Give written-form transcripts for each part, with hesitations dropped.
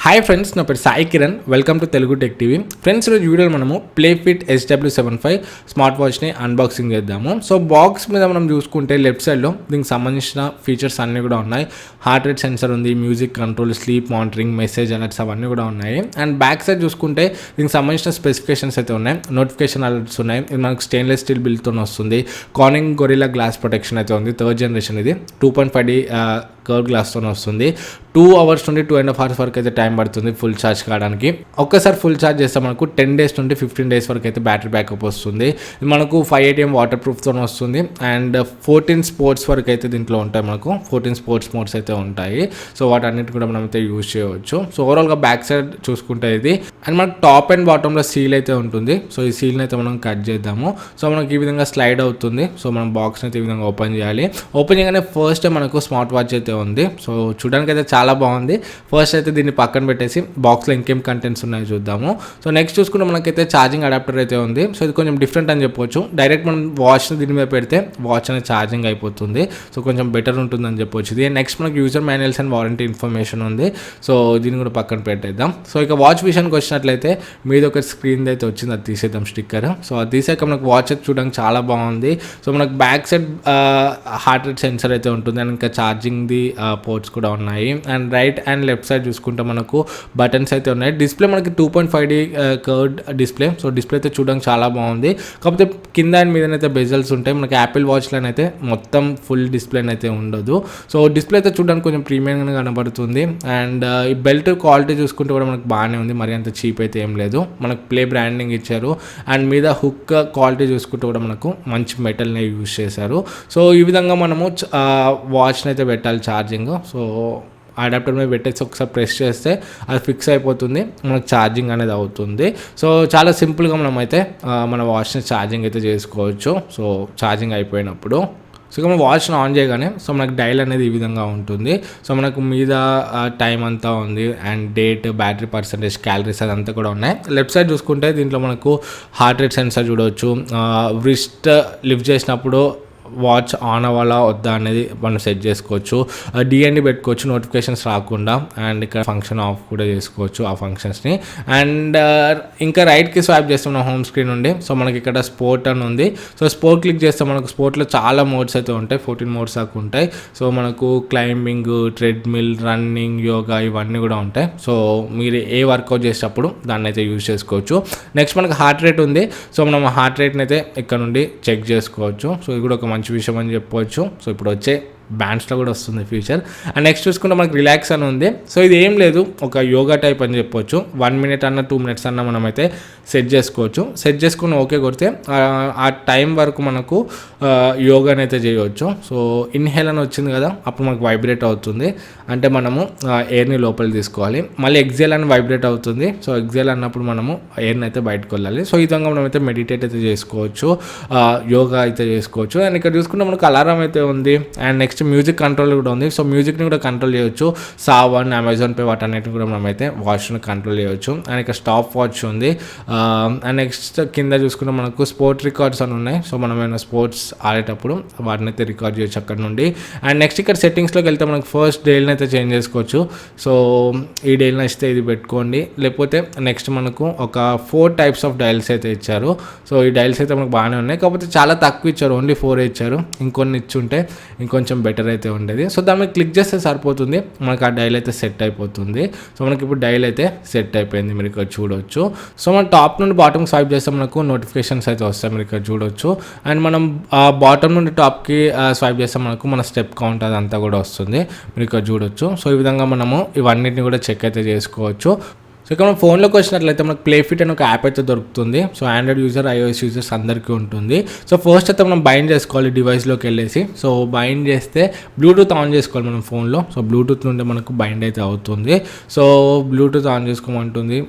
Hi friends, నా పేరు Sai Kiran. Welcome to Telugu tech TV. Friends, ఈరోజు వీడియోలో మనము ప్లేఫిట్ SW75 స్మార్ట్ వాచ్ని అన్బాక్సింగ్ చేద్దాము. సో బాక్స్ మీద మనం చూసుకుంటే లెఫ్ట్ సైడ్లో దీనికి సంబంధించిన ఫీచర్స్ అన్నీ కూడా ఉన్నాయి. హార్ట్ రేట్ సెన్సర్ ఉంది, music control, sleep monitoring, message alerts అవన్నీ కూడా ఉన్నాయి. అండ్ బ్యాక్ సైడ్ చూసుకుంటే దీనికి సంబంధించిన స్పెసిఫికేషన్స్ అయితే ఉన్నాయి, నోటిఫికేషన్ అలర్ట్స్ ఉన్నాయి. ఇది మనకు స్టెయిన్లెస్ స్టీల్ బిల్డ్తో వస్తుంది. కార్నింగ్ గొరిల్లా గ్లాస్ ప్రొటెక్షన్ అయితే ఉంది, థర్డ్ జనరేషన్. ఇది 2.5D కర్వ్ గ్లాస్తో వస్తుంది. 2 hours నుండి 2.5 hours వరకు అయితే టైం పడుతుంది ఫుల్ ఛార్జ్ కావడానికి. ఒక్కసారి ఫుల్ ఛార్జ్ చేస్తే మనకు 10 days నుండి 15 days వరకు అయితే బ్యాటరీ బ్యాకప్ వస్తుంది. ఇది మనకు 580 వాటర్ ప్రూఫ్తో వస్తుంది. అండ్ 14 స్పోర్ట్స్ వరకు అయితే దీంట్లో ఉంటాయి. మనకు 14 స్పోర్ట్స్ మోడ్స్ అయితే ఉంటాయి. సో వాటన్నిటి కూడా మనం అయితే యూజ్ చేయవచ్చు. సో ఓవరాల్గా బ్యాక్ సైడ్ చూసుకుంటే ఇది అండ్ మనకు టాప్ అండ్ బాటంలో సీల్ అయితే ఉంటుంది. సో ఈ సీల్ని అయితే మనం కట్ చేద్దాము. సో మనకి ఈ విధంగా స్లైడ్ అవుతుంది. సో మనం బాక్స్ని అయితే ఈ విధంగా ఓపెన్ చేయాలి. ఓపెన్ చేయగానే ఫస్ట్ మనకు స్మార్ట్ వాచ్ అయితే ఉంది. సో చూడడానికి అయితే చాలా బాగుంది. ఫస్ట్ అయితే దీన్ని పక్కన పెట్టేసి బాక్స్లో ఇంకేం కంటెంట్స్ ఉన్నాయో చూద్దాము. సో నెక్స్ట్ చూసుకుంటే మనకైతే ఛార్జింగ్ అడాప్టర్ అయితే ఉంది. సో ఇది కొంచెం డిఫరెంట్ అని చెప్పొచ్చు. డైరెక్ట్ మనం వాచ్ని దీని మీద పెడితే వాచ్ అనేది ఛార్జింగ్ అయిపోతుంది. సో కొంచెం బెటర్ ఉంటుందని చెప్పొచ్చు. ఇది నెక్స్ట్ మనకి user manuals and warranty information ఉంది. సో దీన్ని కూడా పక్కన పెట్టేద్దాం. సో ఇక వాచ్ విషయానికి వచ్చినట్లయితే మీద ఒక స్క్రీన్ అయితే వచ్చింది, అది తీసేద్దాం స్టిక్కర్. సో అది తీసాక మనకు వాచ్ అయితే చూడడానికి చాలా బాగుంది. సో మనకు back side heart rate sensor అయితే ఉంటుంది అండ్ ఇంకా ఛార్జింగ్ది పోర్ట్స్ కూడా ఉన్నాయి. And right and left side చూసుకుంటే మనకు బటన్స్ అయితే ఉన్నాయి. డిస్ప్లే మనకి 2.5D curved display. So display అయితే చూడడానికి చాలా బాగుంది. కాకపోతే కింద అండ్ మీదనైతే బెజల్స్ ఉంటాయి. మనకి యాపిల్ వాచ్లో అయితే మొత్తం ఫుల్ డిస్ప్లే అయితే ఉండదు. సో డిస్ప్లే అయితే చూడడానికి కొంచెం ప్రీమియంగా కనబడుతుంది. అండ్ ఈ బెల్ట్ క్వాలిటీ చూసుకుంటే కూడా మనకు బాగానే ఉంది, మరి అంత చీప్ అయితే ఏం లేదు. మనకు ప్లే బ్రాండింగ్ ఇచ్చారు. అండ్ మీద హుక్ క్వాలిటీ చూసుకుంటే కూడా మనకు మంచి మెటల్ని యూజ్ చేశారు. సో ఈ విధంగా మనము వాచ్ని అయితే పెట్టాలి ఛార్జింగ్. సో అడాప్టర్ మీద పెట్టేసి ఒకసారి ప్రెస్ చేస్తే అది ఫిక్స్ అయిపోతుంది, మనకు ఛార్జింగ్ అనేది అవుతుంది. సో చాలా సింపుల్గా మనం అయితే మన వాచ్ని ఛార్జింగ్ అయితే చేసుకోవచ్చు. సో ఛార్జింగ్ అయిపోయినప్పుడు సో ఇక మనం వాచ్ని ఆన్ చేయగానే సో మనకు డైల్ అనేది ఈ విధంగా ఉంటుంది. సో మనకు మీద టైం అంతా ఉంది and date, battery percentage, calories అదంతా కూడా ఉన్నాయి. లెఫ్ట్ సైడ్ చూసుకుంటే దీంట్లో మనకు హార్ట్ రేట్ సెన్సర్ చూడవచ్చు. రిస్ట్ లిఫ్ట్ చేసినప్పుడు వాచ్ ఆన్ అవ్వాలా వద్దా అనేది మనం సెట్ చేసుకోవచ్చు. డిఎన్డి పెట్టుకోవచ్చు నోటిఫికేషన్స్ రాకుండా. అండ్ ఇక్కడ ఫంక్షన్ ఆఫ్ కూడా చేసుకోవచ్చు ఆ ఫంక్షన్స్ని. అండ్ ఇంకా రైట్కి స్వైప్ చేస్తాం హోమ్ స్క్రీన్ నుండి. సో మనకి ఇక్కడ స్పోర్ట్ అని ఉంది. సో స్పోర్ట్ క్లిక్ చేస్తే మనకు స్పోర్ట్లో చాలా మోడ్స్ అయితే ఉంటాయి, 14 మోడ్స్ దాకా ఉంటాయి. సో మనకు క్లైంబింగ్, ట్రెడ్మిల్, రన్నింగ్, యోగా ఇవన్నీ కూడా ఉంటాయి. సో మీరు ఏ వర్కౌట్ చేసేటప్పుడు దాన్ని అయితే యూజ్ చేసుకోవచ్చు. నెక్స్ట్ మనకు హార్ట్ రేట్ ఉంది. సో మనం హార్ట్ రేట్ని అయితే ఇక్కడ నుండి చెక్ చేసుకోవచ్చు. సో ఇది కూడా ఒక మంచి విషయం అని చెప్పవచ్చు. సో ఇప్పుడు వచ్చే బ్యాండ్స్లో కూడా వస్తుంది ఫీచర్. అండ్ నెక్స్ట్ చూసుకుంటే మనకి రిలాక్స్ అని ఉంది. సో ఇది ఏం లేదు, ఒక యోగా టైప్ అని చెప్పొచ్చు. 1 minute అన్న 2 minutes అన్న మనం అయితే సెట్ చేసుకోవచ్చు. సెట్ చేసుకుని ఓకే కొడితే ఆ టైం వరకు మనకు యోగాని అయితే చేయవచ్చు. సో ఇన్హేల్ అని వచ్చింది కదా, అప్పుడు మనకు వైబ్రేట్ అవుతుంది, అంటే మనము ఎయిర్ని లోపల తీసుకోవాలి. మళ్ళీ ఎగ్జేల్ అని వైబ్రేట్ అవుతుంది. సో ఎగ్జేల్ అన్నప్పుడు మనము ఎయిర్ని అయితే బయటకు వెళ్ళాలి. సో ఈ విధంగా మనం అయితే మెడిటేట్ అయితే చేసుకోవచ్చు, యోగా అయితే చేసుకోవచ్చు. అండ్ ఇక్కడ చూసుకుంటే మనకు అలారం అయితే ఉంది. అండ్ నెక్స్ట్ మ్యూజిక్ కంట్రోల్ కూడా ఉంది. సో మ్యూజిక్ని కూడా కంట్రోల్ చేయొచ్చు. సావన్, అమెజాన్ పే వాటన్నిటిని కూడా మనం అయితే వాచ్ని కంట్రోల్ చేయవచ్చు. అండ్ ఇక్కడ స్టాప్ వాచ్ ఉంది. అండ్ నెక్స్ట్ కింద చూసుకుంటే మనకు స్పోర్ట్ రికార్డ్స్ అని ఉన్నాయి. సో మనం ఏమైనా స్పోర్ట్స్ ఆడేటప్పుడు వాటిని అయితే రికార్డ్ చేయొచ్చు అక్కడ నుండి. అండ్ నెక్స్ట్ ఇక్కడ సెట్టింగ్స్లోకి వెళ్తే మనకు ఫస్ట్ డైల్ని అయితే చేంజ్ చేసుకోవచ్చు. సో ఈ డైల్ నచ్చితే ఇది పెట్టుకోండి, లేకపోతే నెక్స్ట్ మనకు ఒక 4 types ఆఫ్ డైల్స్ అయితే ఇచ్చారు. సో ఈ డైల్స్ అయితే మనకు బాగానే ఉన్నాయి, కాకపోతే చాలా తక్కువ ఇచ్చారు, ఓన్లీ 4 ఇచ్చారు. ఇంకొన్ని ఇచ్చుంటే ఇంకొంచెం బెటర్ అయితే ఉండేది. సో దాని మీద క్లిక్ చేస్తే సరిపోతుంది, మనకు ఆ డైల్ అయితే సెట్ అయిపోతుంది. సో మనకి ఇప్పుడు డైల్ అయితే సెట్ అయిపోయింది, మీరు ఇక్కడ చూడవచ్చు. సో మనం టాప్ నుండి బాటమ్ స్వైప్ చేస్తే మనకు నోటిఫికేషన్స్ అయితే వస్తాయి, మీరు ఇక్కడ చూడవచ్చు. అండ్ మనం బాటమ్ నుండి టాప్కి స్వైప్ చేస్తే మనకు మన స్టెప్ కౌంట్ అదంతా కూడా వస్తుంది, మీరు ఇక్కడ చూడవచ్చు. సో ఈ విధంగా మనము ఇవన్నిటిని కూడా చెక్ అయితే చేసుకోవచ్చు. సో ఇక్కడ మనం ఫోన్లోకి వచ్చినట్లయితే మనకు ప్లేఫిట్ అని ఒక యాప్ అయితే దొరుకుతుంది. So Android user, iOS users అందరికీ ఉంటుంది. సో ఫస్ట్ అయితే మనం బైండ్ చేసుకోవాలి డివైస్లోకి వెళ్ళేసి. సో బైండ్ చేస్తే బ్లూటూత్ ఆన్ చేసుకోవాలి మనం ఫోన్లో. సో బ్లూటూత్ నుండి మనకు బైండ్ అయితే అవుతుంది. సో బ్లూటూత్ ఆన్ చేసుకోమంటుంది.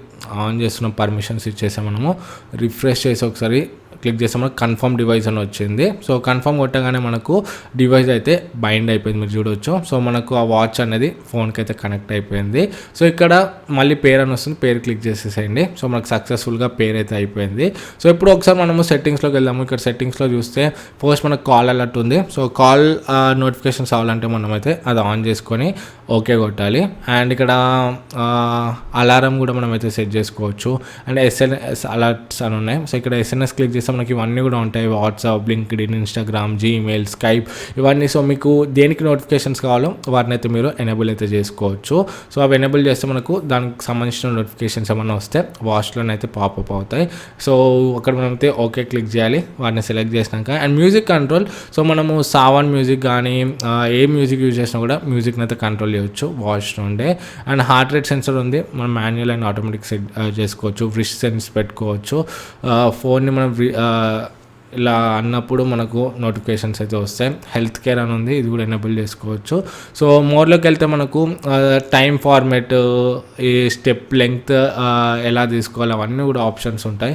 ఆన్ చేస్తున్న పర్మిషన్స్ ఇచ్చేసాం, మనము రిఫ్రెష్ చేసి ఒకసారి క్లిక్ చేస్తే మనకు కన్ఫర్మ్ డివైస్ అని వచ్చింది. సో కన్ఫర్మ్ కొట్టగానే మనకు డివైస్ అయితే బైండ్ అయిపోయింది, మీరు చూడవచ్చు. సో మనకు ఆ వాచ్ అనేది ఫోన్కి అయితే కనెక్ట్ అయిపోయింది. సో ఇక్కడ మళ్ళీ పేరు అని వస్తుంది, పేరు క్లిక్ చేసేసేయండి. సో మనకు సక్సెస్ఫుల్గా పేరు అయితే అయిపోయింది. సో ఇప్పుడు ఒకసారి మనము సెట్టింగ్స్లోకి వెళ్దాము. ఇక్కడ సెట్టింగ్స్లో చూస్తే ఫస్ట్ మనకు కాల్ అలర్ట్ ఉంది. సో కాల్ నోటిఫికేషన్స్ అవ్వాలంటే మనమైతే అది ఆన్ చేసుకొని ఓకే కొట్టాలి. అండ్ ఇక్కడ అలారం కూడా మనమైతే సెట్ చేసుకోవచ్చు. అండ్ ఎస్ఎన్ఎస్ అలర్ట్స్ అని ఉన్నాయి. సో ఇక్కడ ఎస్ఎన్ఎస్ క్లిక్ చేస్తే మనకి ఇవన్నీ కూడా ఉంటాయి, WhatsApp, LinkedIn, Instagram, Gmail, Skype ఇవన్నీ. సో మీకు దేనికి నోటిఫికేషన్స్ కావాలో వాటిని అయితే మీరు ఎనేబుల్ అయితే చేసుకోవచ్చు. సో అవి ఎనేబుల్ చేస్తే మనకు దానికి సంబంధించిన నోటిఫికేషన్స్ ఏమన్నా వస్తే వాచ్లోనైతే పాపప్ అవుతాయి. సో అక్కడ మనమైతే ఓకే క్లిక్ చేయాలి వాటిని సెలెక్ట్ చేసినాక. అండ్ మ్యూజిక్ కంట్రోల్, సో మనము సావన్ మ్యూజిక్ కానీ ఏ మ్యూజిక్ యూజ్ చేసినా కూడా మ్యూజిక్ని అయితే కంట్రోల్ చేయవచ్చు వాచ్ నుండే. అండ్ హార్ట్ రేట్ సెన్సర్ ఉంది, మనం మాన్యువల్ అండ్ ఆటోమేటిక్ సెట్ చేసుకోవచ్చు. రిస్ట్ సెన్స్ పెట్టుకోవచ్చు. ఫోన్ని మనం ఇలా అన్నప్పుడు మనకు నోటిఫికేషన్స్ అయితే వస్తాయి. హెల్త్ కేర్ అని ఉంది, ఇది కూడా ఎనేబుల్ చేసుకోవచ్చు. సో మోర్లోకి వెళ్తే మనకు టైం ఫార్మేట్, ఈ స్టెప్ లెంగ్త్ ఎలా తీసుకోవాలి అవన్నీ కూడా ఆప్షన్స్ ఉంటాయి.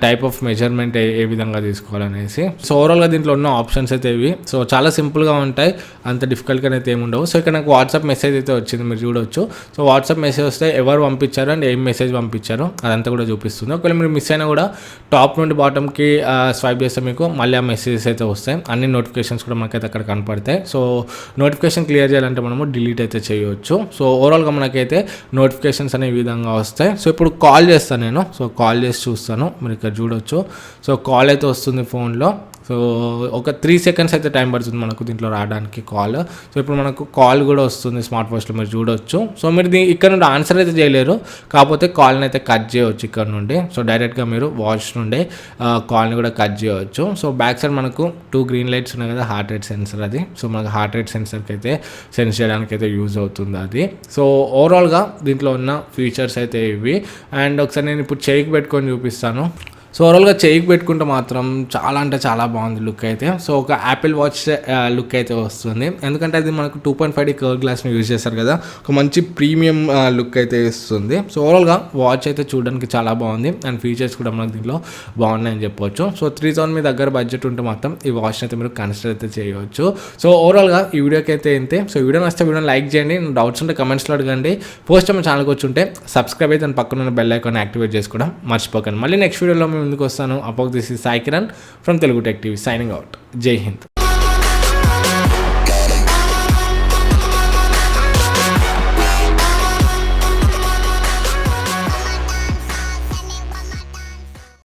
టైప్ ఆఫ్ మెజర్మెంట్ ఏ విధంగా తీసుకోవాలనేసి. సో ఓవరాల్గా దీంట్లో ఉన్న ఆప్షన్స్ అయితే ఇవి. సో చాలా సింపుల్గా ఉంటాయి, అంత డిఫికల్ట్గా అయితే ఏమి ఉండవు. సో ఇక్కడ నాకు వాట్సాప్ మెసేజ్ అయితే వచ్చింది, మీరు చూడవచ్చు. సో వాట్సాప్ మెసేజ్ వస్తే ఎవరు పంపించారు అండ్ ఏం మెసేజ్ పంపించారు అదంతా కూడా చూపిస్తుంది. ఒకవేళ మీరు మిస్ అయినా కూడా టాప్ నుండి బాటమ్కి స్వైప్ చేస్తే మీకు మళ్ళీ ఆ మెసేజెస్ అయితే వస్తాయి. అన్ని నోటిఫికేషన్స్ కూడా మనకైతే అక్కడ కనపడతాయి. సో నోటిఫికేషన్ క్లియర్ చేయాలంటే మనము డిలీట్ అయితే చేయవచ్చు. సో ఓవరాల్గా మనకైతే నోటిఫికేషన్స్ అనే విధంగా వస్తాయి. సో ఇప్పుడు కాల్ చేస్తాను నేను. సో కాల్ చేసి చూస్తాను, మీరు ఇక్కడ చూడవచ్చు. సో కాల్ అయితే వస్తుంది ఫోన్లో. సో ఒక 3 seconds అయితే టైం పడుతుంది మనకు దీంట్లో రావడానికి కాల్. సో ఇప్పుడు మనకు కాల్ కూడా వస్తుంది స్మార్ట్ వాచ్లో, మీరు చూడవచ్చు. సో మీరు ఇక్కడ నుండి ఆన్సర్ అయితే చేయలేరు, కాకపోతే కాల్ని అయితే కట్ చేయవచ్చు ఇక్కడ నుండి. సో డైరెక్ట్గా మీరు వాచ్ నుండి కాల్ని కూడా కట్ చేయవచ్చు. సో బ్యాక్ సైడ్ మనకు 2 green lights ఉన్నాయి కదా, హార్ట్ రేట్ సెన్సర్ అది. సో మనకు హార్ట్ రేట్ సెన్సర్కి అయితే సెన్స్ చేయడానికి అయితే యూజ్ అవుతుంది అది. సో ఓవరాల్గా దీంట్లో ఉన్న ఫీచర్స్ అయితే ఇవి. అండ్ ఒకసారి నేను ఇప్పుడు చేయికి పెట్టుకొని చూపిస్తాను. సో ఓవరాల్గా చేయికి పెట్టుకుంటే మాత్రం చాలా అంటే చాలా బాగుంది లుక్ అయితే. సో ఒక యాపిల్ వాచ్ లుక్ అయితే వస్తుంది, ఎందుకంటే అది మనకు 2.5D కర్వ్ గ్లాస్ని యూజ్ చేస్తారు కదా, ఒక మంచి ప్రీమియం లుక్ అయితే ఇస్తుంది. సో ఓవరాల్గా వాచ్ అయితే చూడడానికి చాలా బాగుంది. అండ్ ఫీచర్స్ కూడా మనకు దీంట్లో బాగున్నాయని చెప్పవచ్చు. సో 3000 మీ దగ్గర బడ్జెట్ ఉంటే మాత్రం ఈ వాచ్ని అయితే మీరు కన్సిడర్ అయితే చేయవచ్చు. సో ఓవరాల్గా ఈ వీడియోకి అయితే ఇంతే. సో వీడియో నచ్చితే వీడియోని లైక్ చేయండి, డౌట్స్ ఉంటే కమెంట్స్లో అడగండి. ఫస్ట్ టైం ఛానల్కి వచ్చి ఉంటే సబ్స్క్రైబ్ అయితే పక్కన ఉన్న బెల్ ఐకాన్ యాక్టివేట్ చేసుకోవడం మర్చిపోకండి. మళ్ళీ నెక్స్ట్ వీడియోలో ముందుకు వస్తాను. అపోక్ this is Sai Kiran from Telugu tech TV signing out. జై హింద్.